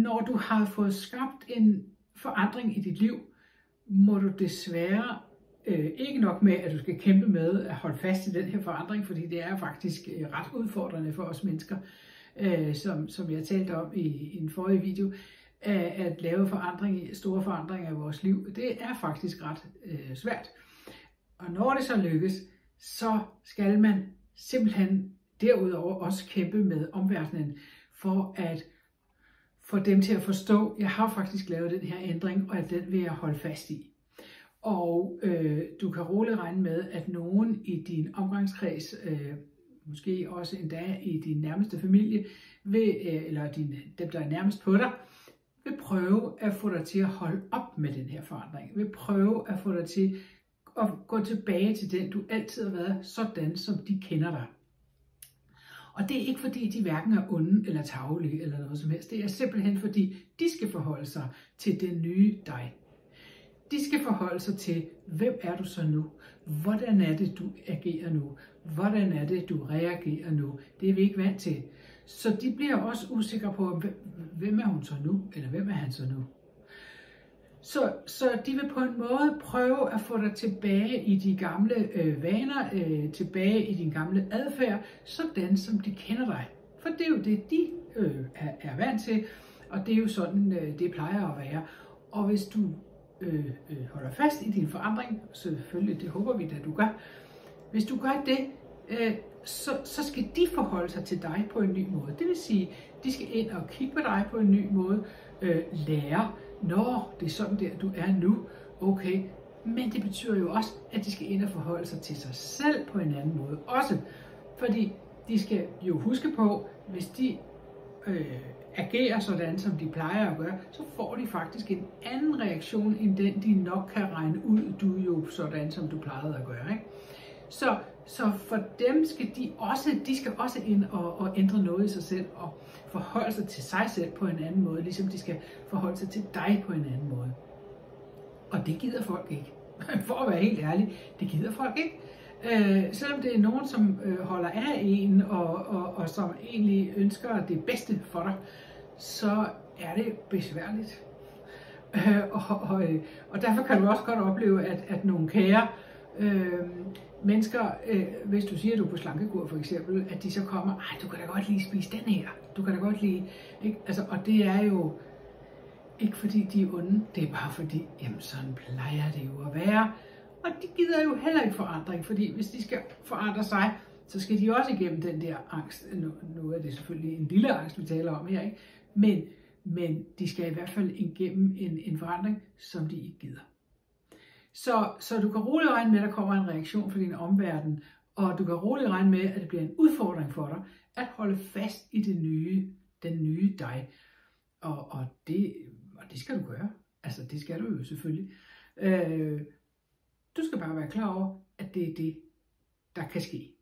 Når du har fået skabt en forandring i dit liv, må du desværre ikke nok med, at du skal kæmpe med at holde fast i den her forandring, fordi det er faktisk ret udfordrende for os mennesker, som jeg talte om i en forrige video, at lave store forandringer i vores liv. Det er faktisk ret svært. Og når det så lykkes, så skal man simpelthen derudover også kæmpe med omverdenen for at få dem til at forstå, at jeg har faktisk lavet den her ændring, og at den vil jeg holde fast i. Og du kan roligt regne med, at nogen i din omgangskreds, måske også endda i din nærmeste familie, eller dem, der er nærmest på dig, vil prøve at få dig til at holde op med den her forandring. Vil prøve at få dig til at gå tilbage til den, du altid har været, sådan som de kender dig. Og det er ikke fordi, de hverken er onde eller tarvelige eller noget som helst. Det er simpelthen fordi, de skal forholde sig til den nye dig. De skal forholde sig til, hvem er du så nu? Hvordan er det, du agerer nu? Hvordan er det, du reagerer nu? Det er vi ikke vant til. Så de bliver også usikre på, hvem er hun så nu? Eller hvem er han så nu? Så de vil på en måde prøve at få dig tilbage i de gamle vaner, tilbage i din gamle adfærd, sådan som de kender dig. For det er jo det, de er vant til, og det er jo sådan, det plejer at være. Og hvis du holder fast i din forandring, selvfølgelig, det håber vi da, du gør. Hvis du gør det, så skal de forholde sig til dig på en ny måde. Det vil sige, de skal ind og kigge på dig på en ny måde, lære, når det er sådan der, du er nu, okay. Men det betyder jo også, at de skal ind og forholde sig til sig selv på en anden måde også. Fordi de skal jo huske på, hvis de agerer sådan, som de plejer at gøre, så får de faktisk en anden reaktion, end den, de nok kan regne ud, du er jo sådan, som du plejede at gøre. Ikke? Så for dem skal de skal også ind og ændre noget i sig selv, og forholde sig til sig selv på en anden måde, ligesom de skal forholde sig til dig på en anden måde. Og det gider folk ikke. For at være helt ærlig, det gider folk ikke. Selvom det er nogen, som holder af en, og som egentlig ønsker det bedste for dig, så er det besværligt. Og derfor kan du også godt opleve, at nogle kære mennesker, hvis du siger, at du er på slankekur for eksempel, at de så kommer, du kan da godt lige spise den her, du kan da godt lige, ikke? Altså, og det er jo ikke fordi de er onde, det er bare fordi, jamen sådan plejer det jo at være. Og de gider jo heller ikke forandring, fordi hvis de skal forandre sig, så skal de også igennem den der angst. Nu er det selvfølgelig en lille angst, vi taler om her, ikke? Men de skal i hvert fald igennem en forandring, som de ikke gider. Så du kan roligt regne med, at der kommer en reaktion fra din omverden, og du kan roligt regne med, at det bliver en udfordring for dig, at holde fast i den nye dig. Og det skal du gøre. Altså det skal du jo selvfølgelig. Du skal bare være klar over, at det er det, der kan ske.